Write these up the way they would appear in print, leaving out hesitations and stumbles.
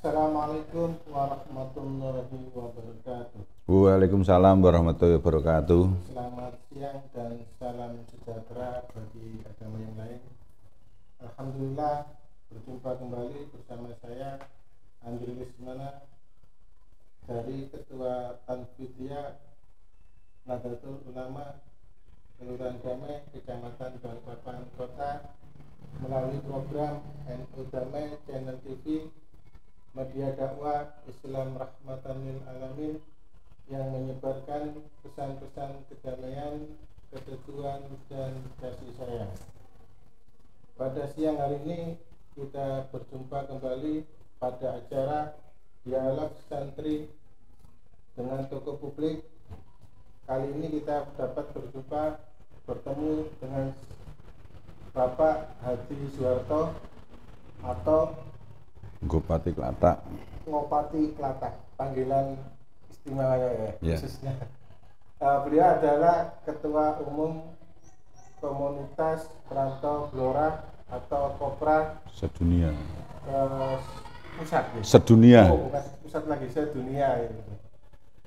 Assalamualaikum warahmatullahi wabarakatuh. Waalaikumsalam warahmatullahi wabarakatuh. Selamat siang dan salam sejahtera bagi agama yang lain. Alhamdulillah berjumpa kembali bersama saya Andri Lismana dari Ketua Tanfidiyah Nahdlatul Ulama Kelurahan Damai, Kecamatan Balikpapan Kota, melalui program NU Damai Channel TV Media Dakwah Islam Rahmatan lil Alamin yang menyebarkan pesan-pesan kedamaian, keteduhan dan kasih sayang. Pada siang hari ini kita berjumpa kembali pada acara Dialog Santri dengan Tokoh Publik. Kali ini kita dapat bertemu dengan Bapak Hadi Suharto atau Ngopati Klatak. Ngopati Klatak, panggilan istimewanya ya. Khususnya. Beliau adalah Ketua Umum Komunitas Perantau Blora atau Kopra Sedunia. Pusat. Ya? Sedunia. Oh, bukan pusat lagi, sedunia. Ya.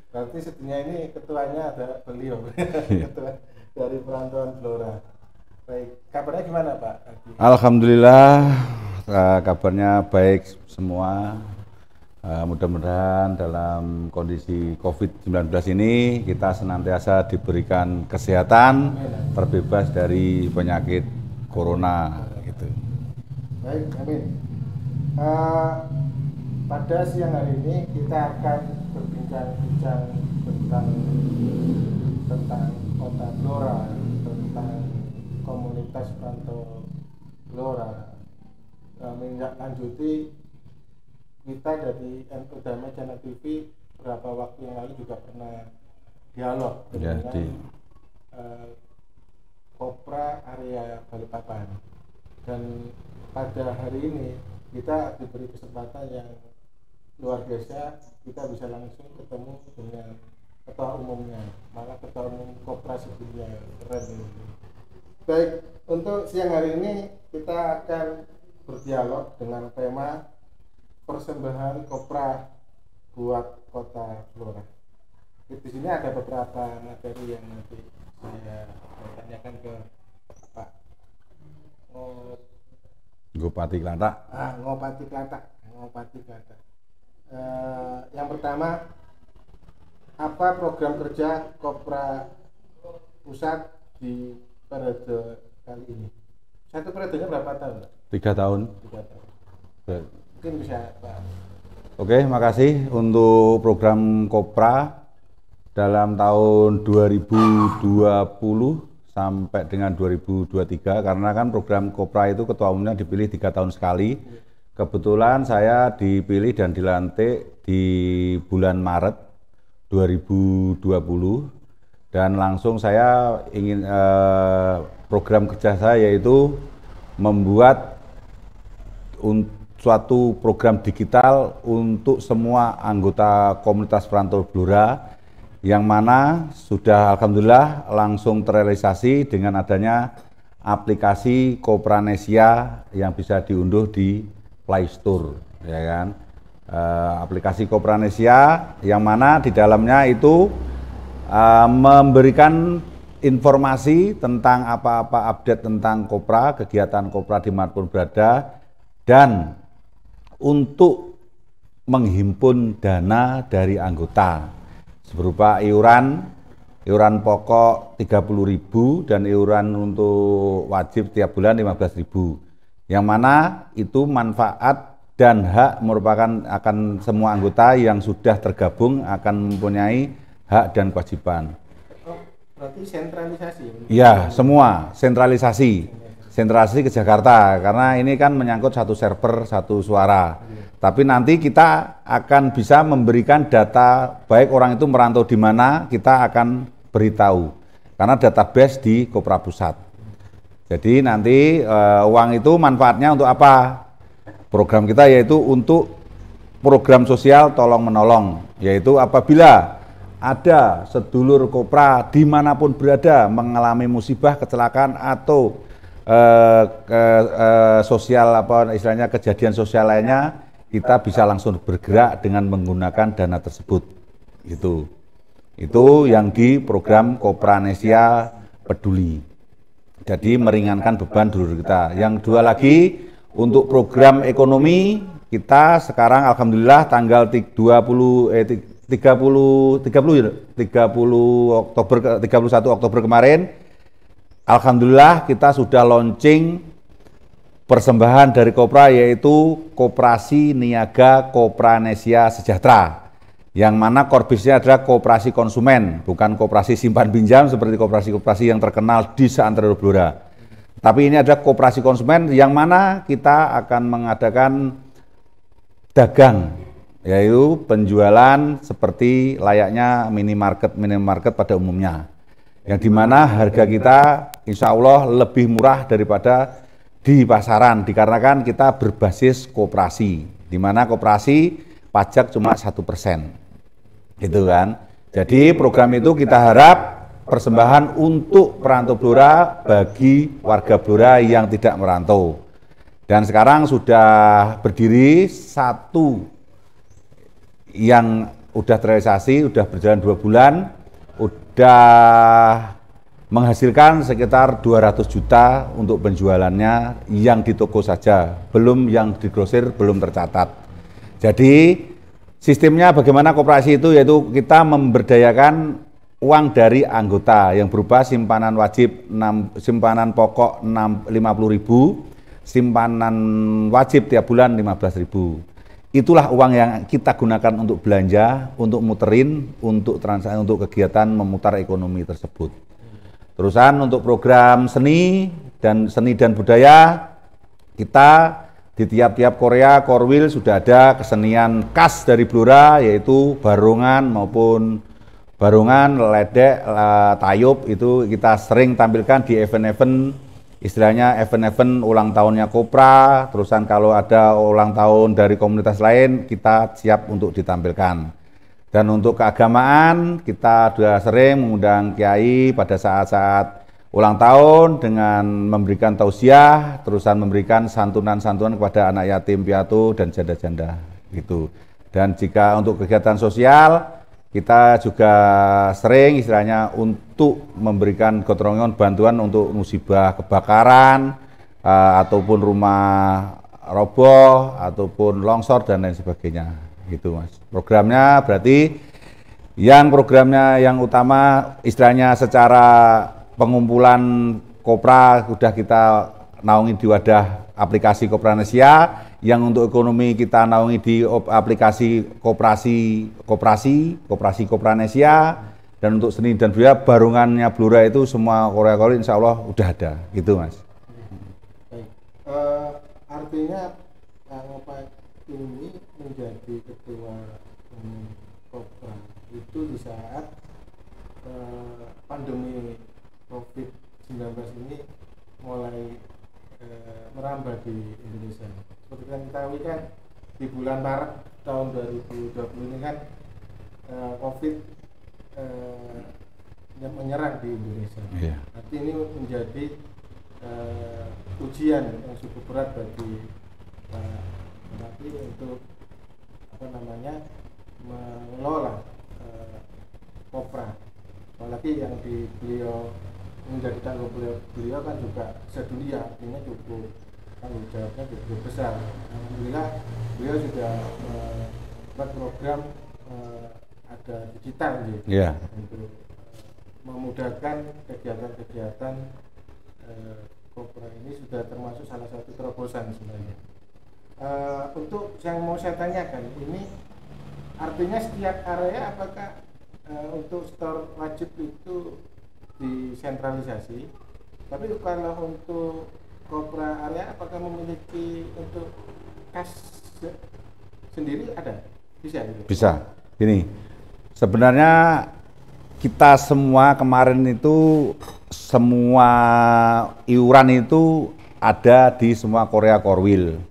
Berarti sedunia ini ketuanya ada beliau, ketua dari Perantauan Blora. Baik, kabarnya gimana Pak? Alhamdulillah, kabarnya baik semua. Mudah-mudahan dalam kondisi COVID-19 ini kita senantiasa diberikan kesehatan, terbebas dari penyakit corona gitu. Baik, amin. Pada siang hari ini kita akan berbincang-bincang tentang Kota Blora, tentang komunitas Perantau Blora. Menindaklanjuti kita dari NU Damai Channel TV beberapa waktu yang lalu juga pernah dialog dengan Kopra area Balikpapan, dan pada hari ini kita diberi kesempatan yang luar biasa, kita bisa langsung ketemu dengan ketua umumnya, malah ketua umum Kopra sebelumnya. Keren ini. Baik, untuk siang hari ini kita akan berdialog dengan tema persembahan Kopra buat Kota Blora. Di sini ada beberapa materi yang nanti saya tanyakan ke Pak Ngopati Klatak. Ngopati Klatak. Yang pertama, apa program kerja Kopra Pusat di periode kali ini? Satu periodenya berapa tahun? 3 tahun. 3 tahun. Mungkin bisa Pak. Oke, makasih untuk program Kopra dalam tahun 2020 sampai dengan 2023, karena kan program Kopra itu ketua umumnya dipilih 3 tahun sekali. Kebetulan saya dipilih dan dilantik di bulan Maret 2020, dan langsung saya ingin program kerja saya yaitu membuat suatu program digital untuk semua anggota komunitas Perantau Blora, yang mana sudah alhamdulillah langsung terrealisasi dengan adanya aplikasi Kopranesia yang bisa diunduh di Play Store, ya kan. Aplikasi Kopranesia yang mana di dalamnya itu memberikan informasi tentang apa-apa update tentang Kopra, kegiatan Kopra dimanapun berada, dan untuk menghimpun dana dari anggota berupa iuran pokok 30.000 dan iuran untuk wajib tiap bulan 15.000, yang mana itu manfaat dan hak merupakan akan semua anggota yang sudah tergabung akan mempunyai hak dan kewajiban. Berarti sentralisasi? Ya, semua sentralisasi ke Jakarta, karena ini kan menyangkut satu server, satu suara. Tapi nanti kita akan bisa memberikan data, baik orang itu merantau di mana, kita akan beritahu, karena database di Kopra Pusat. Jadi nanti uang itu manfaatnya untuk apa? Program kita yaitu untuk program sosial tolong menolong, yaitu apabila ada sedulur Kopra dimanapun berada mengalami musibah, kecelakaan atau sosial apa istilahnya kejadian sosial lainnya, kita bisa langsung bergerak dengan menggunakan dana tersebut. Itu yang di program Kopranesia Peduli. Jadi meringankan beban dulur kita. Yang dua lagi untuk program ekonomi kita sekarang alhamdulillah tanggal 31 Oktober kemarin, alhamdulillah kita sudah launching persembahan dari Kopra, yaitu Koperasi Niaga Kopranesia Sejahtera, yang mana core bisnisnya adalah koperasi konsumen, bukan koperasi simpan pinjam seperti koperasi-koperasi yang terkenal di seantero Blora. Tapi ini adalah koperasi konsumen yang mana kita akan mengadakan dagang, yaitu penjualan seperti layaknya minimarket pada umumnya, yang dimana harga kita insya Allah lebih murah daripada di pasaran, dikarenakan kita berbasis koperasi, di mana koperasi pajak cuma 1%, gitu kan. Jadi program itu kita harap persembahan untuk perantau Blora bagi warga Blora yang tidak merantau. Dan sekarang sudah berdiri satu yang udah terrealisasi, udah berjalan 2 bulan, udah menghasilkan sekitar 200 juta untuk penjualannya yang di toko saja, belum yang di grosir, belum tercatat. Jadi sistemnya bagaimana koperasi itu, yaitu kita memberdayakan uang dari anggota yang berupa simpanan wajib, simpanan pokok 50.000, simpanan wajib tiap bulan 15.000. Itulah uang yang kita gunakan untuk belanja, untuk muterin, untuk transaksi, untuk kegiatan memutar ekonomi tersebut. Terusan untuk program seni dan budaya, kita di tiap-tiap Korea, Korwil sudah ada kesenian khas dari Blora, yaitu barongan maupun ledek, tayub, itu kita sering tampilkan di event-event, istilahnya event-event ulang tahunnya Kopra. Terusan kalau ada ulang tahun dari komunitas lain, kita siap untuk ditampilkan. Dan untuk keagamaan, kita sudah sering mengundang kiai pada saat-saat ulang tahun dengan memberikan tausiah, terusan memberikan santunan-santunan kepada anak yatim piatu dan janda-janda gitu. Dan jika untuk kegiatan sosial, kita juga sering istilahnya untuk memberikan gotong royong bantuan untuk musibah kebakaran, ataupun rumah roboh, ataupun longsor dan lain sebagainya. Gitu Mas. Programnya berarti programnya yang utama istilahnya secara pengumpulan Kopra sudah kita naungi di wadah aplikasi Kopranesia, yang untuk ekonomi kita naungi di aplikasi koperasi Kopranesia, dan untuk seni dan budaya barongannya Blora itu semua Korea insya Allah udah ada, gitu Mas. Baik. Artinya Pak ini menjadi ketua Kopra itu di saat pandemi COVID-19 ini mulai merambah di Indonesia. Seperti yang kita tahu kan di bulan Maret tahun 2020 ini kan COVID yang menyerang di Indonesia. Yeah. Arti ini menjadi ujian yang cukup berat bagi tapi untuk mengelola Kopra, apalagi yang di beliau menjadi tanggung beliau kan juga sedunia, artinya cukup tanggung jawabnya cukup besar. Alhamdulillah beliau sudah membuat program ada digital gitu, yeah, untuk memudahkan kegiatan-kegiatan Kopra ini sudah termasuk salah satu terobosan sebenarnya. Untuk yang mau saya tanyakan ini, artinya setiap area apakah untuk store wajib itu disentralisasi, tapi kalau untuk Kopra area apakah memiliki untuk kas sendiri ada? Bisa gitu? Bisa. Gini, sebenarnya kita semua kemarin itu semua iuran itu ada di semua Korea Korwil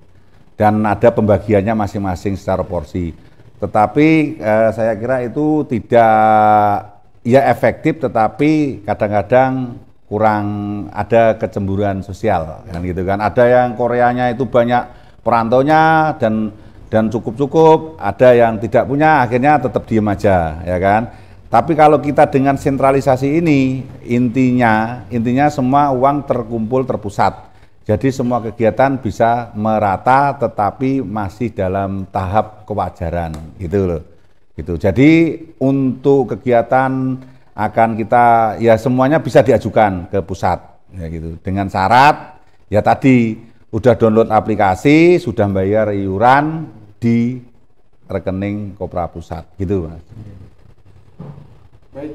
dan ada pembagiannya masing-masing secara porsi. Tetapi saya kira itu tidak efektif, tetapi kadang-kadang kurang ada kecemburuan sosial kan gitu kan. Ada yang Koreanya itu banyak perantaunya dan dan cukup-cukup, ada yang tidak punya akhirnya tetap diem aja, ya kan. Tapi kalau kita dengan sentralisasi ini, intinya semua uang terkumpul terpusat. Jadi semua kegiatan bisa merata tetapi masih dalam tahap kewajaran, gitu loh. Gitu. Jadi untuk kegiatan akan kita ya semuanya bisa diajukan ke pusat, ya gitu. Dengan syarat ya tadi udah download aplikasi, sudah bayar iuran di rekening Kopra Pusat, gitu Mas. Baik,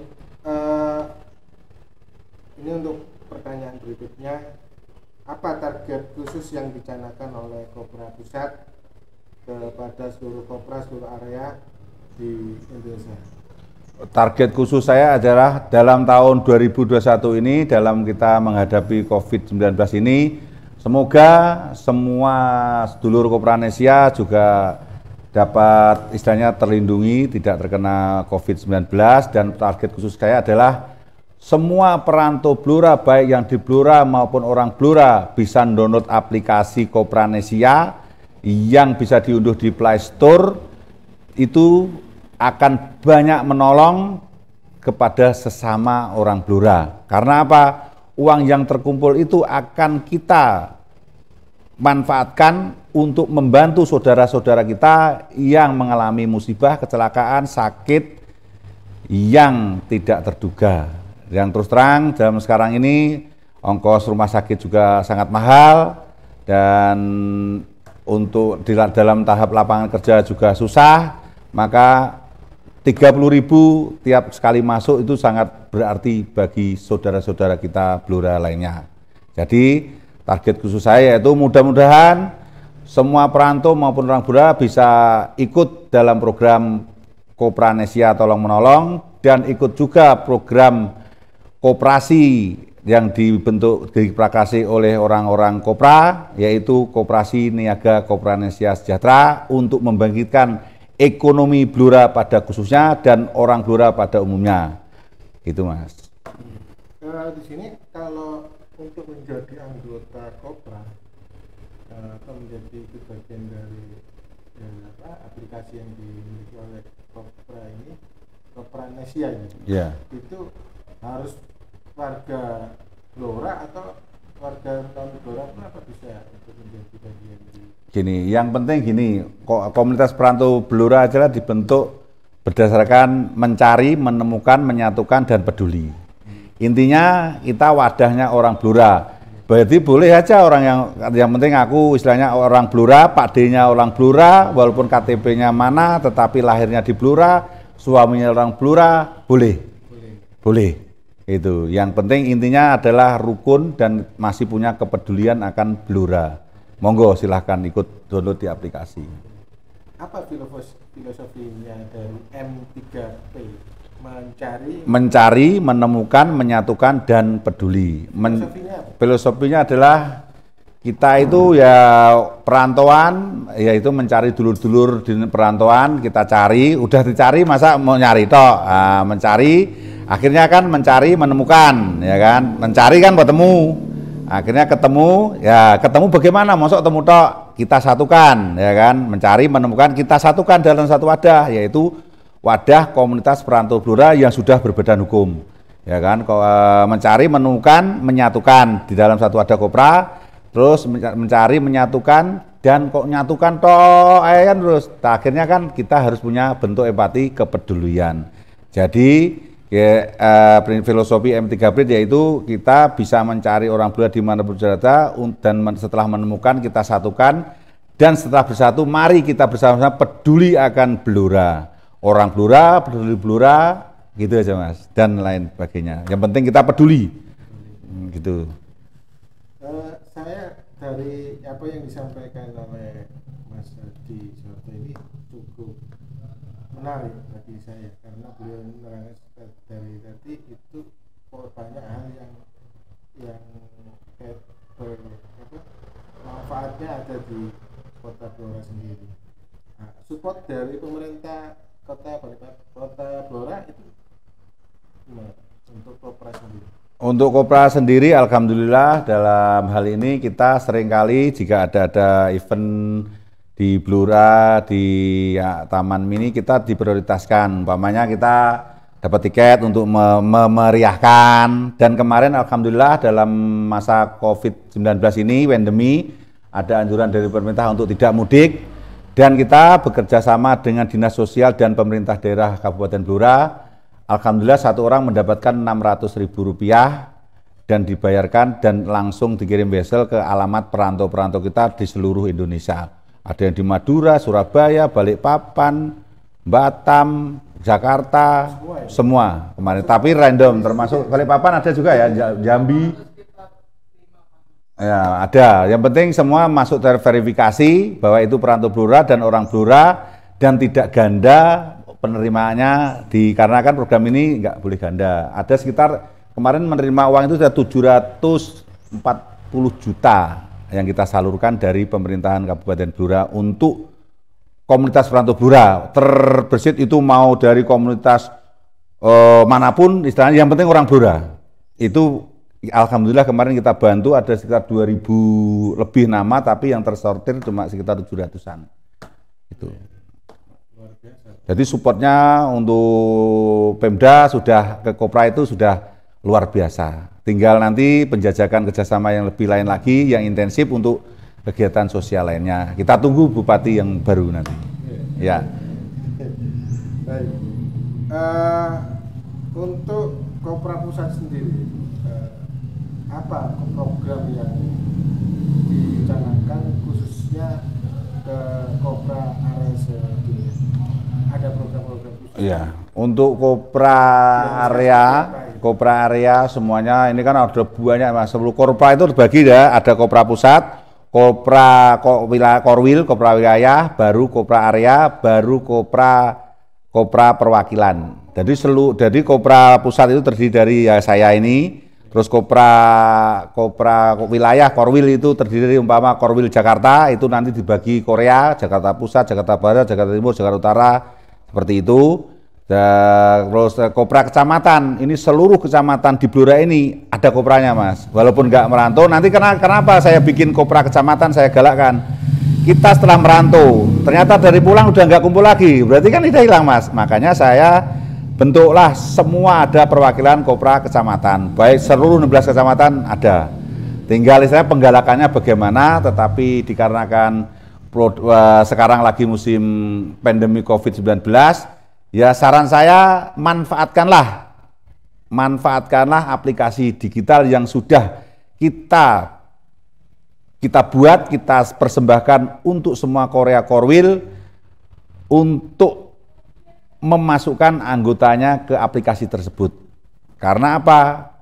ini untuk pertanyaan berikutnya, apa target khusus yang dicanangkan oleh Kopra Pusat kepada seluruh Kopra, seluruh area di Indonesia? Target khusus saya adalah dalam tahun 2021 ini, dalam kita menghadapi COVID-19 ini, semoga semua sedulur Kopranesia juga dapat istilahnya terlindungi, tidak terkena COVID-19, dan target khusus saya adalah semua perantau Blora, baik yang di Blora maupun orang Blora, bisa download aplikasi Kopranesia yang bisa diunduh di Play Store. Itu akan banyak menolong kepada sesama orang Blora. Karena apa? Uang yang terkumpul itu akan kita manfaatkan untuk membantu saudara-saudara kita yang mengalami musibah, kecelakaan, sakit yang tidak terduga. Yang terus terang dalam sekarang ini ongkos rumah sakit juga sangat mahal, dan untuk dalam tahap lapangan kerja juga susah, maka 30.000 tiap sekali masuk itu sangat berarti bagi saudara-saudara kita Blora lainnya. Jadi target khusus saya yaitu mudah-mudahan semua perantau maupun orang Blora bisa ikut dalam program Kopranesia Tolong Menolong, dan ikut juga program koperasi yang dibentuk diprakasi oleh orang-orang Kopra, yaitu Koperasi Niaga Kopranesia Sejahtera, untuk membangkitkan ekonomi Blora pada khususnya dan orang Blora pada umumnya. Itu Mas. Di sini kalau untuk menjadi anggota Kopra atau menjadi bagian dari aplikasi yang dimiliki oleh Kopra ini, Kopranesia ini, itu harus warga Blora atau warga non Blora pun apa bisa untuk menjadi bagian di gini, yang penting gini, komunitas perantau Blora adalah dibentuk berdasarkan mencari, menemukan, menyatukan, dan peduli. Intinya kita wadahnya orang Blora. Berarti boleh aja orang yang penting aku istilahnya orang Blora, Pak D-nya orang Blora, walaupun KTP-nya mana, tetapi lahirnya di Blora, suaminya orang Blora, boleh. Itu. Yang penting intinya adalah rukun dan masih punya kepedulian akan Blora. Monggo silahkan ikut download di aplikasi. Apa filosofinya dari M3P? Mencari, menemukan, menyatukan, dan peduli. Filosofinya adalah kita itu ya perantauan, yaitu mencari dulur-dulur di perantauan, kita cari, udah dicari masa mau nyari toh. Mencari, akhirnya kan mencari, menemukan, ya kan? Mencari kan ketemu. Akhirnya ketemu, ya ketemu bagaimana? Masuk ketemu tok, kita satukan, ya kan? Mencari, menemukan, kita satukan dalam satu wadah, yaitu wadah komunitas perantau Blora yang sudah berbadan hukum, ya kan? Mencari, menemukan, menyatukan di dalam satu wadah Kopra, terus mencari, menyatukan, dan kok nyatukan tok, kan terus. Akhirnya kan kita harus punya bentuk empati, kepedulian. Jadi filosofi M3P yaitu kita bisa mencari orang Blora di mana berada, dan setelah menemukan kita satukan, dan setelah bersatu mari kita bersama-sama peduli akan Blora, orang Blora, peduli Blora, gitu aja Mas, dan lain sebagainya. Yang penting kita peduli, gitu. Saya dari apa yang disampaikan oleh Mas Hadi Soto ini cukup menarik bagi saya, karena beliau menerangkan dari tadi itu banyak hal yang manfaatnya ada di Kota Blora sendiri. Support dari pemerintah Kota Blora itu gimana untuk Kopra sendiri? Untuk Kopra sendiri, alhamdulillah dalam hal ini kita seringkali jika ada event di Blora, di Taman Mini kita diprioritaskan. Umpamanya kita dapat tiket untuk memeriahkan, dan kemarin alhamdulillah dalam masa COVID-19 ini, pandemi, ada anjuran dari pemerintah untuk tidak mudik, dan kita bekerja sama dengan Dinas Sosial dan pemerintah daerah Kabupaten Blora. Alhamdulillah satu orang mendapatkan Rp600.000 dan dibayarkan dan langsung dikirim wesel ke alamat perantau-perantau kita di seluruh Indonesia. Ada yang di Madura, Surabaya, Balikpapan, Batam, Jakarta, semua kemarin. Tapi random, termasuk Balikpapan ada juga ya, Jambi. Ya ada. Yang penting semua masuk terverifikasi bahwa itu perantau Blora dan orang Blora dan tidak ganda penerimaannya, dikarenakan program ini nggak boleh ganda. Ada sekitar kemarin menerima uang itu sudah 740 juta yang kita salurkan dari pemerintahan Kabupaten Blora untuk komunitas perantau Blora. Terbersit itu mau dari komunitas manapun, istilahnya yang penting orang Blora. Itu alhamdulillah kemarin kita bantu ada sekitar 2.000 lebih nama, tapi yang tersortir cuma sekitar 700-an. Itu. Jadi supportnya untuk Pemda sudah ke Kopra itu sudah luar biasa. Tinggal nanti penjajakan kerjasama yang lebih lain lagi, yang intensif untuk kegiatan sosial lainnya. Kita tunggu Bupati yang baru nanti. Ya. Baik. Untuk Kopra Pusat sendiri, apa program yang dicanangkan khususnya ke Kopra area ini? Ada program-program khusus? Iya. Untuk Kopra area semuanya ini kan ada banyak Mas. Sebelum Kopra itu terbagi ya, ada Kopra Pusat, Kopra Korwil, Kopra Wilayah, baru Kopra area, baru Kopra Perwakilan. Jadi Kopra Pusat itu terdiri dari ya, saya ini, terus Kopra Wilayah Korwil itu terdiri dari umpama Korwil Jakarta, itu nanti dibagi Korea, Jakarta Pusat, Jakarta Barat, Jakarta Timur, Jakarta Utara, seperti itu. Terus Kopra Kecamatan, ini seluruh kecamatan di Blora ini ada kopranya Mas, walaupun nggak merantau. Nanti kenapa saya bikin Kopra Kecamatan, saya galakkan, kita setelah merantau ternyata dari pulang udah nggak kumpul lagi, berarti kan udah hilang Mas. Makanya saya bentuklah semua ada perwakilan Kopra Kecamatan, baik seluruh 16 kecamatan ada. Tinggal istilahnya penggalakannya bagaimana, tetapi dikarenakan sekarang lagi musim pandemi COVID-19, ya saran saya manfaatkanlah aplikasi digital yang sudah kita buat, kita persembahkan untuk semua Korea Korwil untuk memasukkan anggotanya ke aplikasi tersebut. Karena apa?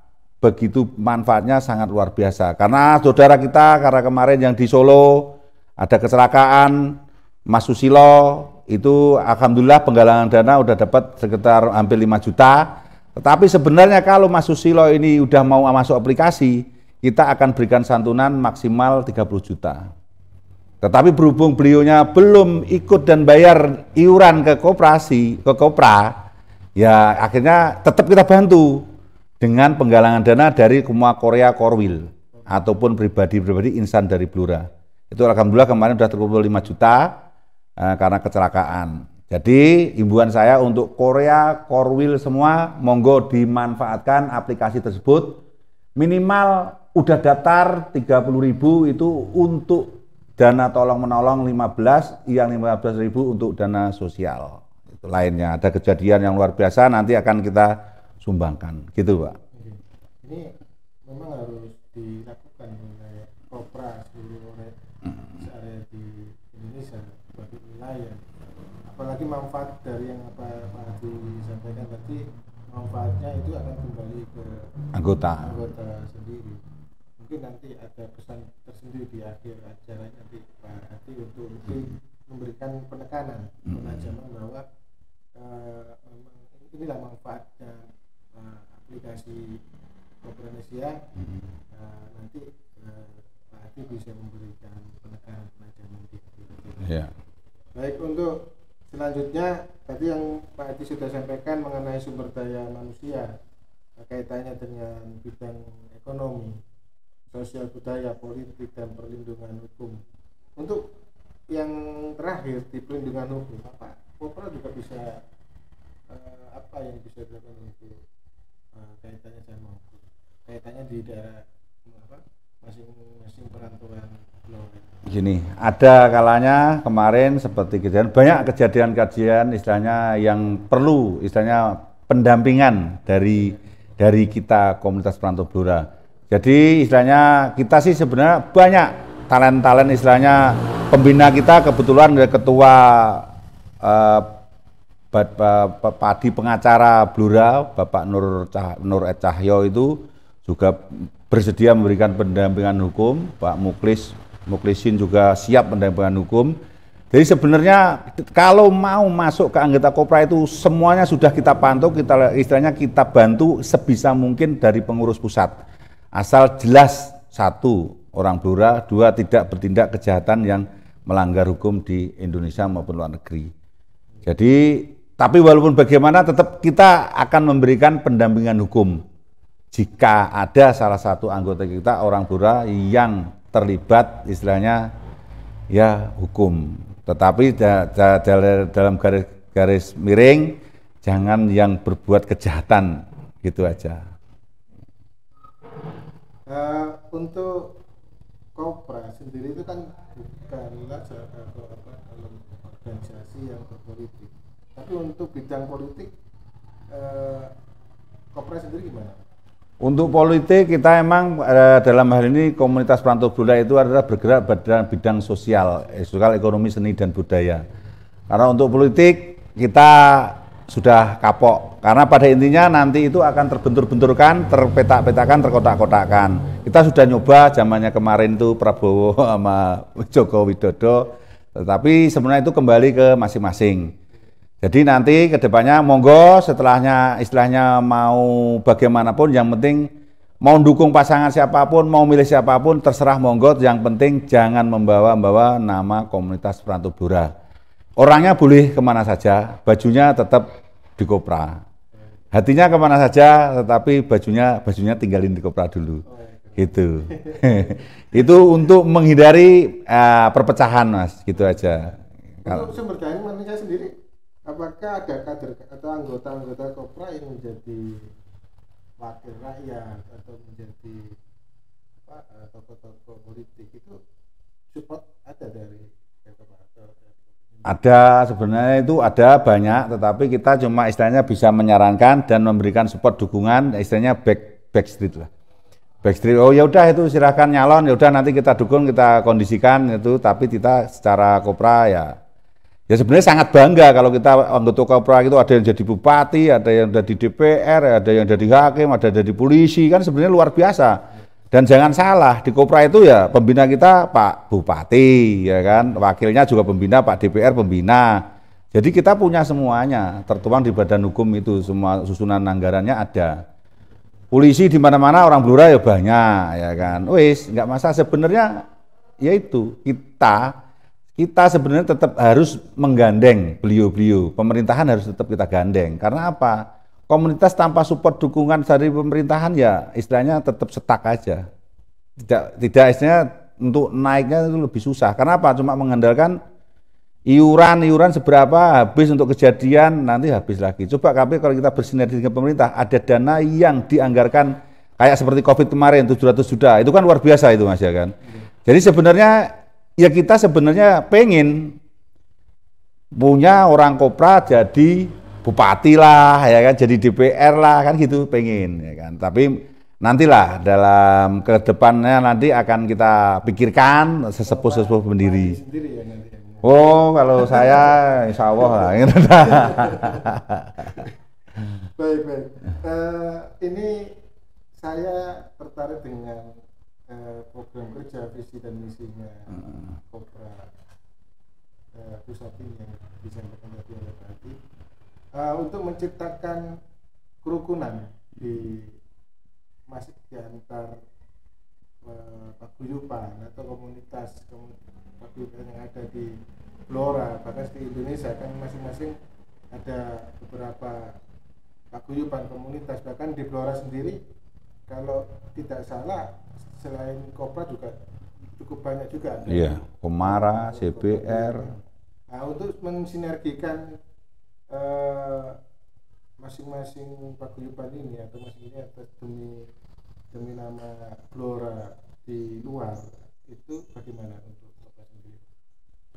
Begitu manfaatnya sangat luar biasa. Karena saudara kita, karena kemarin yang di Solo ada kecelakaan, Mas Susilo, itu alhamdulillah penggalangan dana udah dapat sekitar hampir 5 juta. Tetapi sebenarnya kalau Mas Susilo ini udah mau masuk aplikasi, kita akan berikan santunan maksimal 30 juta. Tetapi berhubung beliaunya belum ikut dan bayar iuran ke Kopra, ya akhirnya tetap kita bantu dengan penggalangan dana dari semua Korea Korwil ataupun pribadi-pribadi insan dari Blora. Itu alhamdulillah kemarin sudah terkumpul 5 juta karena kecelakaan. Jadi himbauan saya untuk Korea Korwil semua, monggo dimanfaatkan aplikasi tersebut. Minimal udah daftar 30.000 itu untuk dana tolong menolong 15, yang 15.000 untuk dana sosial. Itu lainnya ada kejadian yang luar biasa nanti akan kita sumbangkan, gitu Pak. Ini memang harus dilakukan oleh Kopra seluruh area di Indonesia, bagi wilayah. Apalagi manfaat dari yang Pak Hadi sampaikan tadi, manfaatnya itu akan kembali ke anggota sendiri. Mungkin nanti ada pesan tersendiri di akhir acara nanti Pak Hadi untuk lebih memberikan penekanan, penajaman bahwa memang inilah manfaatnya aplikasi Kopra Indonesia. Nanti Pak Hadi bisa memberikan penekanan penajaman gitu. Ya. Baik, untuk selanjutnya tadi yang Pak Hadi sudah sampaikan mengenai sumber daya manusia, kaitannya dengan bidang ekonomi, sosial budaya, politik, dan perlindungan hukum. Untuk yang terakhir di perlindungan hukum, apa Kopra juga bisa apa yang bisa dilakukan untuk kaitannya sama hukum, kaitannya di daerah apa masing-masing perantauan pulau. Gini, ada kalanya kemarin seperti kejadian, banyak kejadian istilahnya yang perlu istilahnya pendampingan dari kita komunitas perantau Blora. Jadi istilahnya kita sih sebenarnya banyak talent istilahnya pembina kita kebetulan dari ketua padi pengacara Blora Bapak Nur Ed Cahyo itu juga bersedia memberikan pendampingan hukum. Pak Muklisin juga siap pendampingan hukum. Jadi sebenarnya kalau mau masuk ke anggota Kopra itu semuanya sudah kita pantau, istilahnya kita bantu sebisa mungkin dari pengurus pusat. Asal jelas, satu, orang Blora, dua, tidak bertindak kejahatan yang melanggar hukum di Indonesia maupun luar negeri. Jadi, tapi walaupun bagaimana tetap kita akan memberikan pendampingan hukum jika ada salah satu anggota kita orang Blora yang terlibat istilahnya ya hukum, tetapi dalam garis miring jangan yang berbuat kejahatan, gitu aja. Untuk Kopra sendiri itu kan bukanlah satu organisasi yang berpolitik, tapi untuk bidang politik Kopra sendiri gimana? Untuk politik kita emang dalam hal ini komunitas perantau Blora itu adalah bergerak pada bidang sosial, ekonomi, seni dan budaya. Karena untuk politik kita sudah kapok, karena pada intinya nanti itu akan terbentur-benturkan, terpetak-petakan, terkotak-kotakan. Kita sudah nyoba zamannya kemarin itu Prabowo sama Joko Widodo, tetapi sebenarnya itu kembali ke masing-masing. Jadi nanti kedepannya monggo setelahnya istilahnya mau bagaimanapun, yang penting mau dukung pasangan siapapun, mau milih siapapun terserah monggo, yang penting jangan membawa nama komunitas perantau Blora. Orangnya boleh kemana saja, bajunya tetap di Kopra, hatinya kemana saja, tetapi bajunya tinggalin di Kopra dulu, gitu. Itu untuk menghindari perpecahan, Mas, gitu aja. Untuk sumber daya manusia sendiri, apakah ada kader atau anggota Kopra yang menjadi wakil rakyat atau menjadi tokoh-tokoh politik itu support ada dari Ada, sebenarnya itu ada banyak, tetapi kita cuma istilahnya bisa menyarankan dan memberikan support dukungan, istilahnya backstreet lah. Backstreet, oh ya udah itu silahkan nyalon, ya udah nanti kita dukung, kita kondisikan itu, tapi kita secara Kopra ya sebenarnya sangat bangga kalau kita anggota Kopra itu ada yang jadi bupati, ada yang jadi DPR, ada yang jadi hakim, ada yang jadi polisi, kan sebenarnya luar biasa. Dan jangan salah, di Kopra itu ya pembina kita Pak Bupati, ya kan, wakilnya juga pembina, Pak DPR pembina. Jadi kita punya semuanya, tertuang di badan hukum itu, semua susunan anggarannya ada. Polisi di mana-mana, orang Blora ya banyak, ya kan. Wis, nggak masalah sebenarnya, yaitu kita sebenarnya tetap harus menggandeng beliau-beliau. Pemerintahan harus tetap kita gandeng. Karena apa? Komunitas tanpa support dukungan dari pemerintahan ya istilahnya tetap setak aja. Tidak istilahnya untuk naiknya itu lebih susah. Karena apa? Cuma mengandalkan iuran seberapa, habis untuk kejadian, nanti habis lagi. Coba kalau kita bersinergi dengan pemerintah, ada dana yang dianggarkan kayak seperti COVID kemarin 700 juta. Itu kan luar biasa itu, Mas, ya kan. Jadi sebenarnya ya kita sebenarnya pengen punya orang Kopra jadi bupati lah, ya kan, jadi DPR lah, kan gitu pengen, ya kan. Tapi nantilah dalam kedepannya nanti akan kita pikirkan sesepuh pendiri. Oh, kalau saya insya Allah lah. Baik. Ini saya tertarik dengan program kerja, visi dan misinya Kopra pusat ini yang disampaikan tadi oleh Pak Hadi, untuk menciptakan kerukunan di antar paguyuban atau komunitas paguyuban yang ada di Blora, bahkan di Indonesia kan masing-masing ada beberapa paguyuban komunitas. Bahkan di Blora sendiri kalau tidak salah selain Kopra juga cukup banyak juga. Iya, Komara, CBR. Nah, untuk mensinergikan masing-masing paguyuban ini atau masing-masing atas demi nama Blora di luar itu bagaimana untuk Bapak sendiri?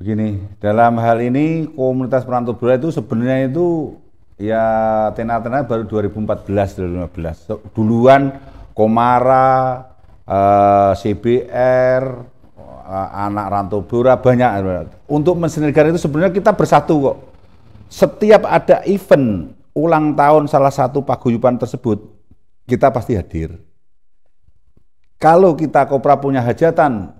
Begini, dalam hal ini komunitas perantau Blora itu sebenarnya itu ya tenar-tenar baru 2014 2015. Duluan Komara, CBR, anak rantau Blora banyak. Untuk mensinergikan itu sebenarnya kita bersatu kok. Setiap ada event ulang tahun salah satu paguyuban tersebut, kita pasti hadir. Kalau kita Kopra punya hajatan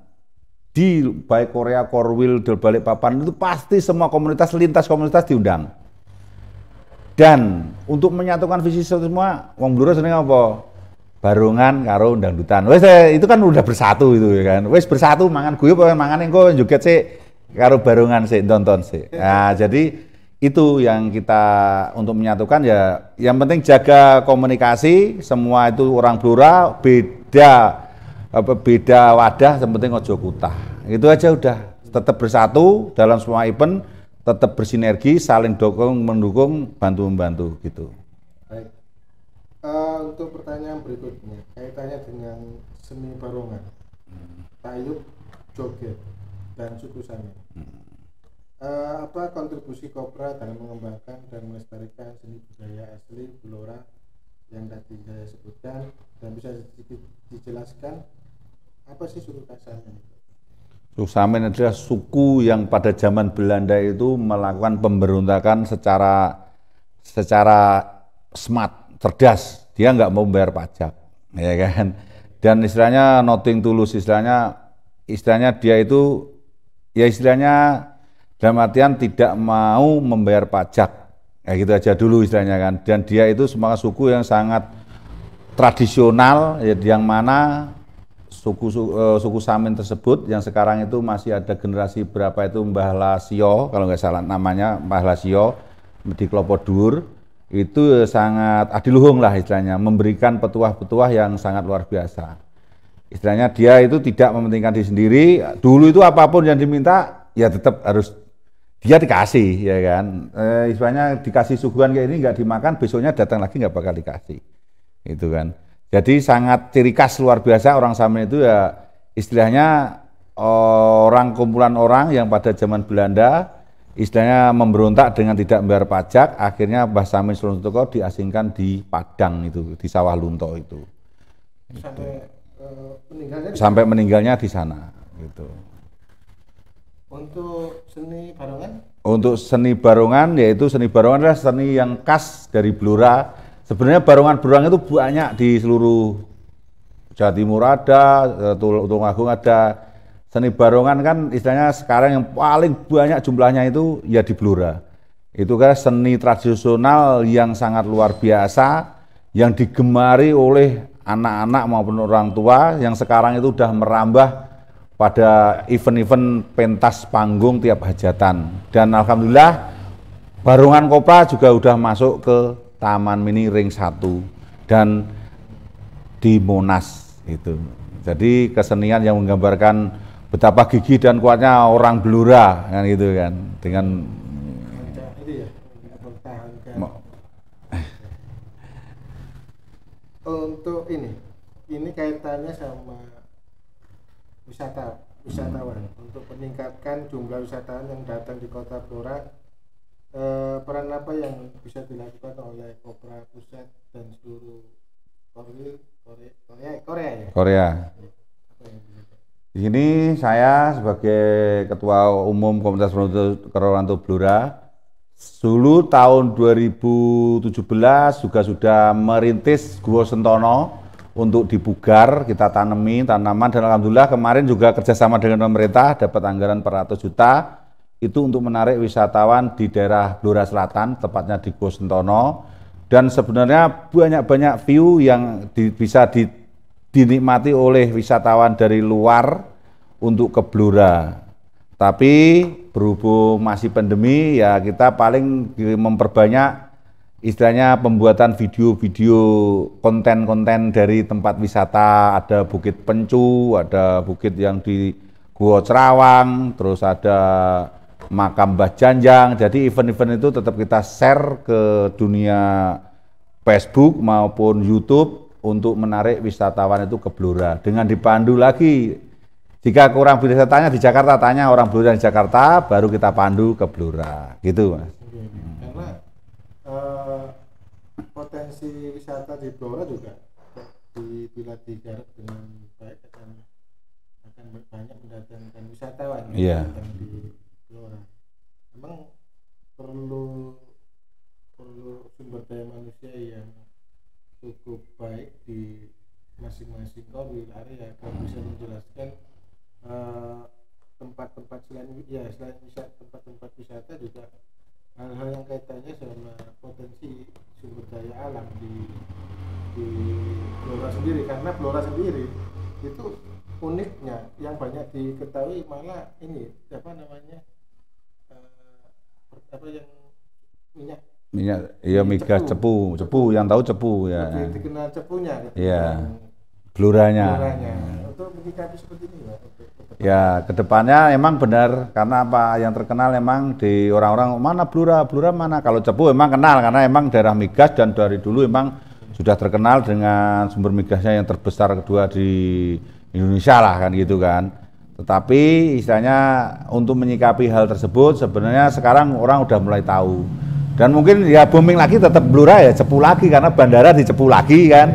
di baik Korea, Korwil, di Balikpapan itu pasti semua komunitas, lintas komunitas diundang. Dan untuk menyatukan visi semua, wong Blora seneng apa? Barongan karo dangdutan. Wes itu kan udah bersatu itu ya kan. Wes bersatu mangan guyub mangan engko joget sih karo barongan sih nonton sih. Nah, jadi itu yang kita untuk menyatukan ya, yang penting jaga komunikasi, semua itu orang Blora beda wadah, yang penting ojo kutah. Itu aja udah, tetap bersatu dalam semua event, tetap bersinergi, saling mendukung, bantu-membantu gitu. Baik. Untuk pertanyaan berikutnya, kaitannya dengan seni barongan, tayub, joget, dan suku Samin. Apa kontribusi Kopra dalam mengembangkan dan melestarikan seni budaya asli Blora yang tadi saya sebutkan, dan bisa sedikit dijelaskan apa sih suku Samin? Suku Samin adalah suku yang pada zaman Belanda itu melakukan pemberontakan secara smart, cerdas. Dia nggak mau bayar pajak, ya kan? Dan istilahnya nothing tulus, istilahnya dia itu ya istilahnya dalam artian tidak mau membayar pajak, ya gitu aja dulu istilahnya kan. Dan dia itu semangat suku yang sangat tradisional, ya, yang mana suku Samin tersebut yang sekarang itu masih ada generasi berapa itu Mbah Lasio, kalau nggak salah namanya Mbah Lasio di Klopo Dhuwur, itu sangat adiluhung lah istilahnya, memberikan petuah-petuah yang sangat luar biasa. Istilahnya dia itu tidak mementingkan diri sendiri, dulu itu apapun yang diminta ya tetap harus dia dikasih, ya kan. Istilahnya dikasih suguhan kayak ini nggak dimakan, besoknya datang lagi nggak bakal dikasih, itu kan. Jadi sangat ciri khas luar biasa orang Samin itu ya, istilahnya orang kumpulan orang yang pada zaman Belanda istilahnya memberontak dengan tidak membayar pajak, akhirnya Mbah Samin Slontoko diasingkan di Padang itu, di Sawah Lunto itu. Sampai meninggalnya di sana gitu. Untuk seni barongan? Untuk seni barongan, yaitu seni barongan adalah seni yang khas dari Blora. Sebenarnya barongan-barongan itu banyak di seluruh Jawa Timur ada, Tulungagung ada. Seni barongan kan istilahnya sekarang yang paling banyak jumlahnya itu ya di Blora. Itu kan seni tradisional yang sangat luar biasa, yang digemari oleh anak-anak maupun orang tua, yang sekarang itu sudah merambah pada event-event pentas panggung tiap hajatan. Dan alhamdulillah barongan Kopra juga udah masuk ke Taman Mini Ring 1 dan di Monas itu. Jadi kesenian yang menggambarkan betapa gigih dan kuatnya orang Blora kan gitu kan, dengan untuk ini kaitannya sama wisatawan. Untuk meningkatkan jumlah wisatawan yang datang di Kota Blora, peran apa yang bisa dilakukan oleh Kopra Pusat dan seluruh Korea? Di sini saya sebagai Ketua Umum Komunitas Perantau Blora, dulu tahun 2017 juga sudah merintis Gua Sentono untuk dipugar, kita tanami tanaman, dan alhamdulillah kemarin juga kerjasama dengan pemerintah dapat anggaran 400 juta itu untuk menarik wisatawan di daerah Blora Selatan, tepatnya di Gua Sentono. Dan sebenarnya banyak view yang bisa dinikmati oleh wisatawan dari luar untuk ke Blora. Tapi berhubung masih pandemi ya kita paling memperbanyak istilahnya pembuatan video-video konten-konten dari tempat wisata, ada Bukit Pencu, ada bukit yang di Gua Cerawang, terus ada makam Mbah Janjang. Jadi event-event itu tetap kita share ke dunia Facebook maupun YouTube untuk menarik wisatawan itu ke Blora. Dengan dipandu lagi, jika kurang wisatanya di Jakarta, tanya orang Blora di Jakarta, baru kita pandu ke Blora, gitu Mas. Karena potensi wisata di Blora juga bila digarap dengan baik akan banyak mendatangkan wisatawan Iya. di Blora. Memang perlu sumber daya manusia yang cukup baik di masing-masing area agar bisa menjelaskan tempat-tempat selain tempat-tempat wisata juga hal-hal yang kaitannya sama potensi sumber daya alam di Blora sendiri, karena Blora sendiri itu uniknya yang banyak diketahui malah ini apa namanya minyak Iya, migas cepu yang tahu cepu ya. Dikenal cepunya gitu. Iya. Bloranya. Untuk menyikapi seperti ini Pak. Ya, kedepannya emang benar, karena apa yang terkenal emang di orang-orang mana Blora mana. Kalau cepu emang kenal karena emang daerah migas dan dari dulu emang sudah terkenal dengan sumber migasnya yang terbesar kedua di Indonesia lah kan gitu kan. Tetapi istilahnya untuk menyikapi hal tersebut sebenarnya sekarang orang udah mulai tahu. Dan mungkin ya booming lagi tetap Blora ya cepu lagi karena bandara dicepu lagi kan.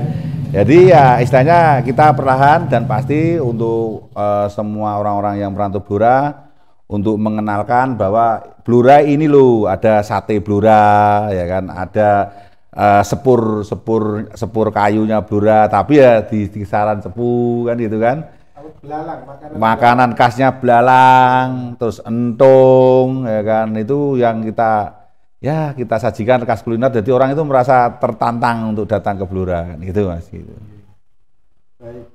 Jadi ya istilahnya kita perlahan dan pasti untuk semua orang-orang yang merantau Blora untuk mengenalkan bahwa Blora ini loh ada sate Blora ya kan, ada sepur kayunya Blora tapi ya di kisaran cepu kan gitu kan. Belalang, makanan khasnya belalang, terus entung ya kan, itu yang kita sajikan khas kuliner, jadi orang itu merasa tertantang untuk datang ke Blora kan gitu Mas gitu. Baik.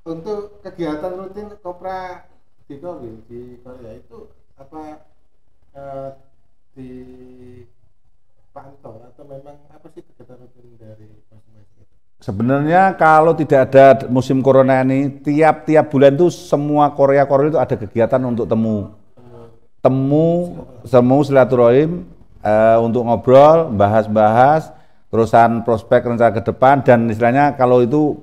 Untuk kegiatan rutin Kopra di Korea itu apa dipantau atau memang apa sih kegiatan rutin dari masing-masing itu? Sebenarnya kalau tidak ada musim corona ini, tiap bulan itu semua Korea itu ada kegiatan untuk temu silaturahim, untuk ngobrol, bahas terusan prospek rencana ke depan, dan istilahnya kalau itu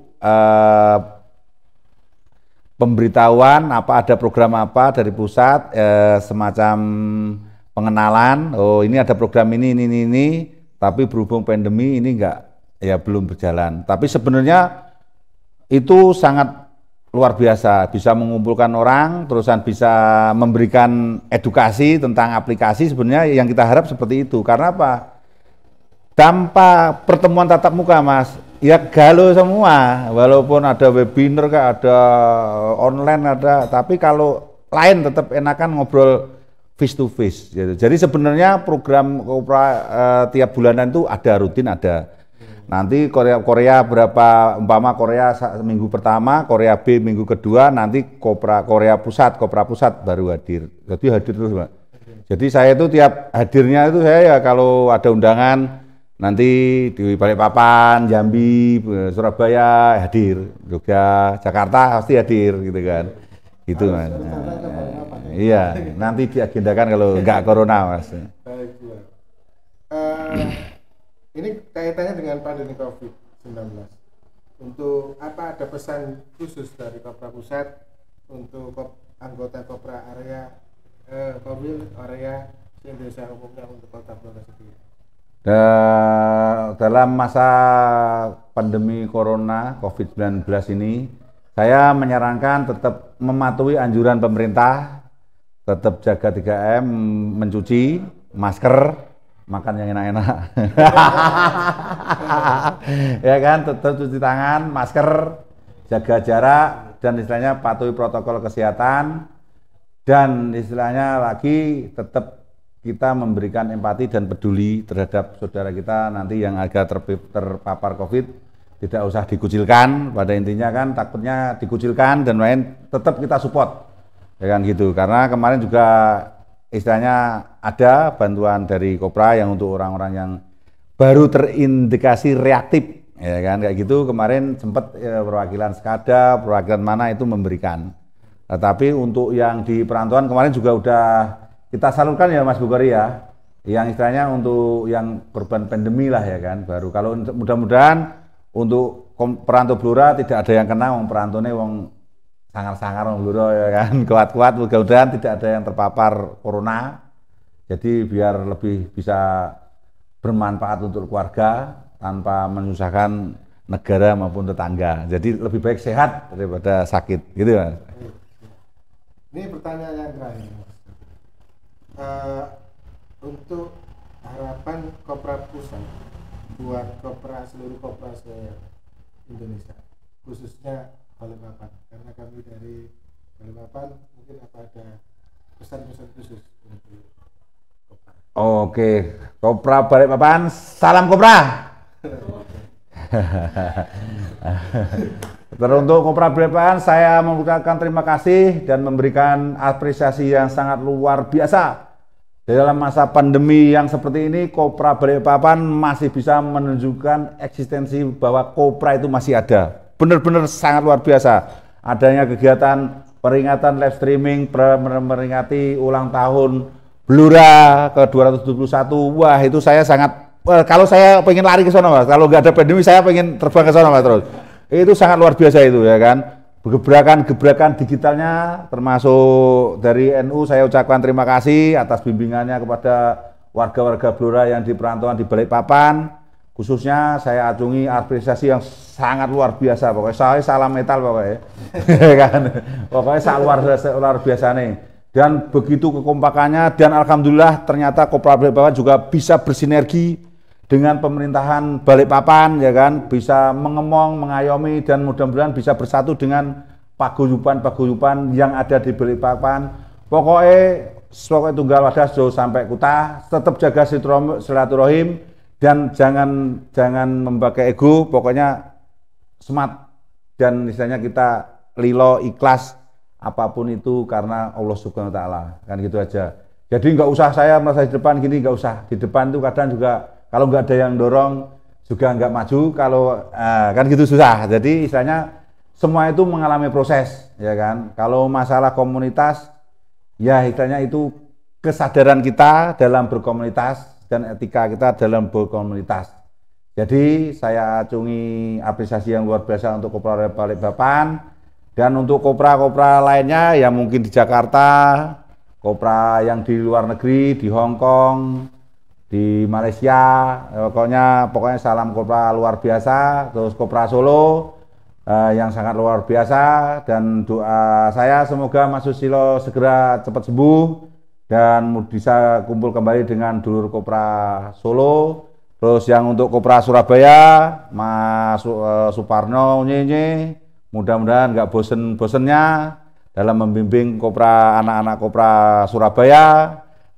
pemberitahuan ada program apa dari pusat, semacam pengenalan, oh ini ada program ini, tapi berhubung pandemi ini belum berjalan. Tapi sebenarnya itu sangat luar biasa, bisa mengumpulkan orang, terusan bisa memberikan edukasi tentang aplikasi. Sebenarnya yang kita harap seperti itu. Karena apa? Tanpa pertemuan tatap muka Mas, ya galau semua. Walaupun ada webinar, ada online, tapi kalau lain tetap enakan ngobrol face to face. Gitu. Jadi sebenarnya program Kopra tiap bulanan itu rutin ada. Nanti Korea berapa, umpama Korea minggu pertama, Korea B minggu kedua, nanti Kopra Pusat baru hadir. Jadi hadir terus Pak. Jadi saya itu tiap hadirnya itu saya ya kalau ada undangan nanti di Balikpapan, Jambi, Surabaya hadir, Jogja, Jakarta pasti hadir gitu kan. Gitu Mas. Iya, nanti diagendakan kalau enggak corona Mas. Baik, ini kaitannya dengan pandemi COVID-19. Untuk apa ada pesan khusus dari Kopra Pusat untuk anggota Kopra area Indonesia umumnya untuk Kota Blora sendiri? Dalam masa pandemi corona COVID-19 ini, saya menyarankan tetap mematuhi anjuran pemerintah, tetap jaga 3M, mencuci, masker, makan yang enak-enak. Ya kan, tetap cuci tangan, masker, jaga jarak, dan istilahnya patuhi protokol kesehatan, dan istilahnya lagi tetap kita memberikan empati dan peduli terhadap saudara kita nanti yang agak terpapar COVID, tidak usah dikucilkan. Pada intinya kan takutnya dikucilkan dan lain, tetap kita support, ya kan gitu. Karena kemarin juga istilahnya ada bantuan dari Kopra yang untuk orang-orang yang baru terindikasi reaktif, ya kan kayak gitu. Kemarin sempat perwakilan Skada, perwakilan mana itu memberikan Tapi untuk yang di perantauan kemarin juga udah kita salurkan ya Mas Bukhari ya, yang istilahnya untuk yang korban pandemi lah ya kan, baru kalau mudah-mudahan untuk perantau Blora tidak ada yang kena, wong perantaunya wong sangar-sangar wong Blora ya kan, kuat-kuat, mudah-mudahan tidak ada yang terpapar corona, jadi biar lebih bisa bermanfaat untuk keluarga tanpa menyusahkan negara maupun tetangga, jadi lebih baik sehat daripada sakit gitu ya. Ini pertanyaan yang terakhir. Untuk harapan Kopra Pusat buat seluruh kopra se-Indonesia, khususnya Balikpapan, karena kami dari Balikpapan, mungkin apa ada pesan-pesan khusus untuk kopra? Oke, Kopra Balikpapan, salam Kopra. Teruntuk Kopra Balikpapan, saya mengucapkan terima kasih dan memberikan apresiasi yang sangat luar biasa. Dalam masa pandemi yang seperti ini, Kopra Balikpapan masih bisa menunjukkan eksistensi bahwa Kopra itu masih ada. Benar-benar sangat luar biasa. Adanya kegiatan peringatan live streaming meringati ulang tahun Blora ke 271. Wah, itu saya sangat, kalau saya pengen lari ke sana Mas, kalau nggak ada pandemi saya pengen terbang ke sana Mas terus. Itu sangat luar biasa itu ya kan. Gebrakan digitalnya termasuk dari NU saya ucapkan terima kasih atas bimbingannya kepada warga-warga Blora yang di perantauan di Balikpapan. Khususnya saya acungi apresiasi yang sangat luar biasa, pokoknya saya salam metal pokoknya. Kan. Pokoknya sangat luar biasa nih. Dan begitu kekompakannya dan alhamdulillah ternyata Kopra Balikpapan juga bisa bersinergi dengan pemerintahan Balikpapan ya kan, bisa mengemong, mengayomi dan mudah-mudahan bisa bersatu dengan paguyuban yang ada di Balikpapan. Pokoknya tunggal wadah jauh sampai kuta, tetap jaga silaturahim dan jangan memakai ego, pokoknya smart dan istilahnya kita lilo ikhlas apapun itu karena Allah Subhanahu wa taala. Kan gitu aja. Jadi nggak usah saya merasa di depan gini, nggak usah. Di depan itu kadang juga kalau nggak ada yang dorong juga nggak maju, kalau kan gitu susah. Jadi istilahnya semua itu mengalami proses, ya kan. Kalau masalah komunitas, ya istilahnya itu kesadaran kita dalam berkomunitas dan etika kita dalam berkomunitas. Jadi saya acungi apresiasi yang luar biasa untuk Kopra Balikpapan dan untuk kopra-kopra lainnya yang mungkin di Jakarta, kopra yang di luar negeri, di Hong Kong, di Malaysia, pokoknya salam Kopra luar biasa. Terus Kopra Solo yang sangat luar biasa dan doa saya semoga Mas Susilo segera cepat sembuh dan bisa kumpul kembali dengan dulur Kopra Solo. Terus yang untuk Kopra Surabaya Mas Suparno Nyenye, mudah-mudahan nggak bosen-bosennya dalam membimbing Kopra anak-anak Kopra Surabaya.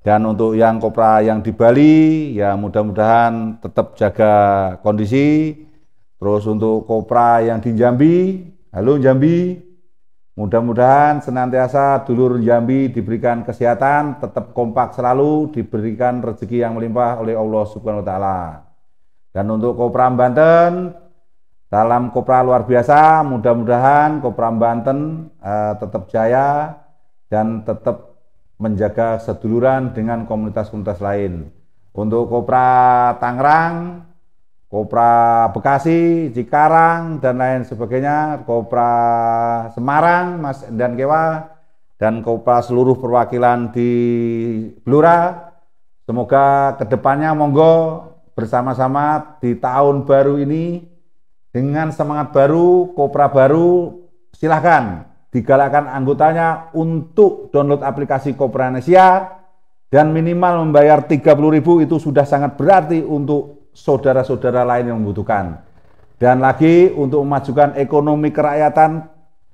Dan untuk yang Kopra yang di Bali, ya mudah-mudahan tetap jaga kondisi. Terus untuk Kopra yang di Jambi, halo Jambi, mudah-mudahan senantiasa dulur Jambi diberikan kesehatan, tetap kompak selalu, diberikan rezeki yang melimpah oleh Allah Subhanahu wa taala. Dan untuk Kopra Banten, salam Kopra luar biasa, mudah-mudahan Kopra Banten tetap jaya dan tetap menjaga seduluran dengan komunitas-komunitas lain. Untuk Kopra Tangerang, Kopra Bekasi, Cikarang, dan lain sebagainya, Kopra Semarang, Mas dan Kewa, dan Kopra seluruh perwakilan di Blora, semoga kedepannya monggo bersama-sama di tahun baru ini, dengan semangat baru, Kopra baru, silahkan digalakkan anggotanya untuk download aplikasi Kopranesia dan minimal membayar 30.000 itu sudah sangat berarti untuk saudara-saudara lain yang membutuhkan. Dan lagi untuk memajukan ekonomi kerakyatan,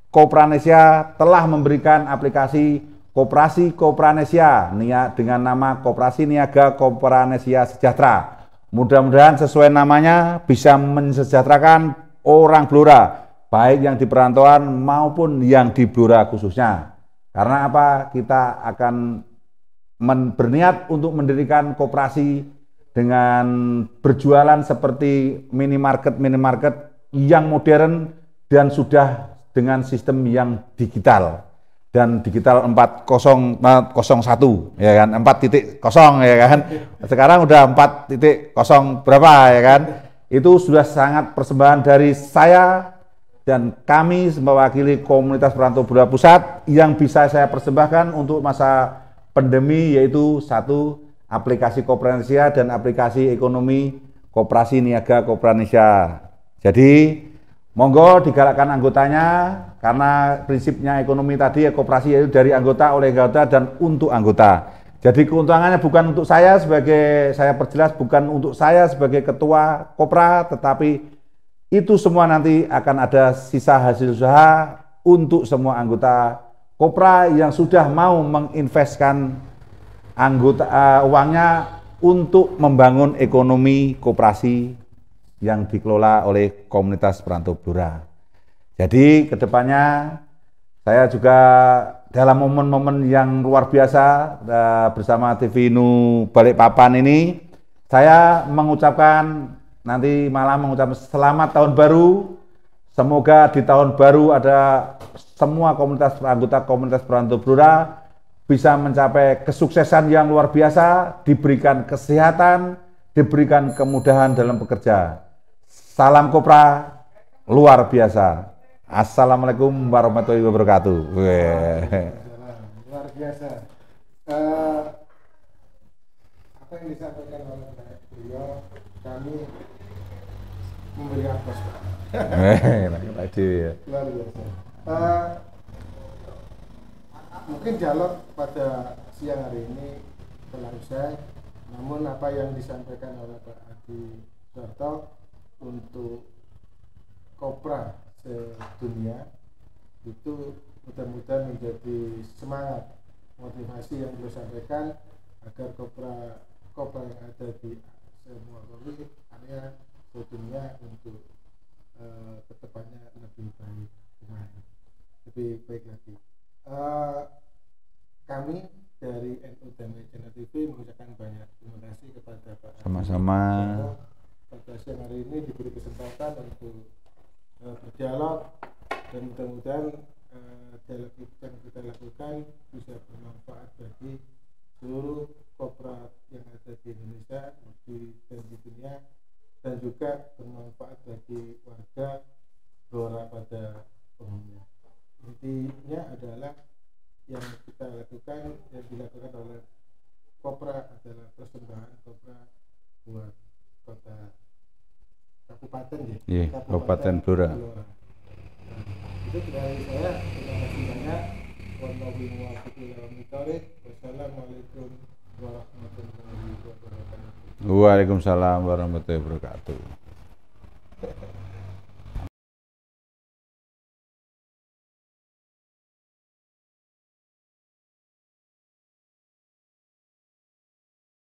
Kopranesia telah memberikan aplikasi Koperasi Kopranesia dengan nama Koperasi Niaga Kopranesia Sejahtera. Mudah-mudahan sesuai namanya bisa mensejahterakan orang Blora, baik yang di perantauan maupun yang di Blora khususnya. Karena apa? Kita akan berniat untuk mendirikan koperasi dengan berjualan seperti minimarket yang modern dan sudah dengan sistem yang digital. dan digital 4.0, 01 ya kan, 4.0 ya kan. Sekarang udah 4.0 berapa ya kan. Itu sudah sangat persembahan dari saya dan kami mewakili komunitas perantau Blora Pusat yang bisa saya persembahkan untuk masa pandemi, yaitu satu, aplikasi Kopra Indonesia dan aplikasi ekonomi Koperasi Niaga Kopra Indonesia. Jadi monggo digalakkan anggotanya, karena prinsipnya ekonomi tadi ya, koperasi yaitu dari anggota, oleh anggota, dan untuk anggota. Jadi keuntungannya bukan untuk saya sebagai, saya perjelas, bukan untuk saya sebagai ketua Kopra, tetapi itu semua nanti akan ada sisa hasil usaha untuk semua anggota Kopra yang sudah mau menginvestkan uangnya untuk membangun ekonomi koperasi yang dikelola oleh komunitas perantau Blora. Jadi kedepannya saya juga dalam momen-momen yang luar biasa bersama TV Nu Balikpapan ini, saya mengucapkan nanti malam mengucapkan selamat tahun baru. Semoga di tahun baru ada semua komunitas anggota komunitas perantau Blora bisa mencapai kesuksesan yang luar biasa, diberikan kesehatan, diberikan kemudahan dalam bekerja. Salam Kopra luar biasa. Assalamualaikum warahmatullahi wabarakatuh. Luar biasa. Apa yang disampaikan oleh beliau, kami memberi aplaus, Pak. Luar biasa. Mungkin dialog pada siang hari ini telah usai, namun apa yang disampaikan oleh Pak Adi Suarto untuk Kopra sedunia itu mudah-mudahan menjadi semangat, motivasi yang beliau sampaikan agar Kopra yang ada di semua area sedunia untuk kedepannya lebih baik, lebih baik lagi. Kami dari NU Damai Channel TV mengucapkan banyak terima kasih kepada Pak Adi. Sama-sama. Pada siang hari ini diberi kesempatan untuk berdialog, dan mudah-mudahan dialog yang kita lakukan bisa bermanfaat bagi seluruh Kopra yang ada di Indonesia dan di dunia, dan juga bermanfaat bagi warga Blora pada umumnya. Intinya adalah yang kita lakukan, yang dilakukan oleh Kopra adalah persembahan Kopra buat kota kabupaten ya, Kabupaten Blora. Itu dari saya, terima kasih banyak. Wassalamualaikum warahmatullahi wabarakatuh. Waalaikumsalam warahmatullahi wabarakatuh.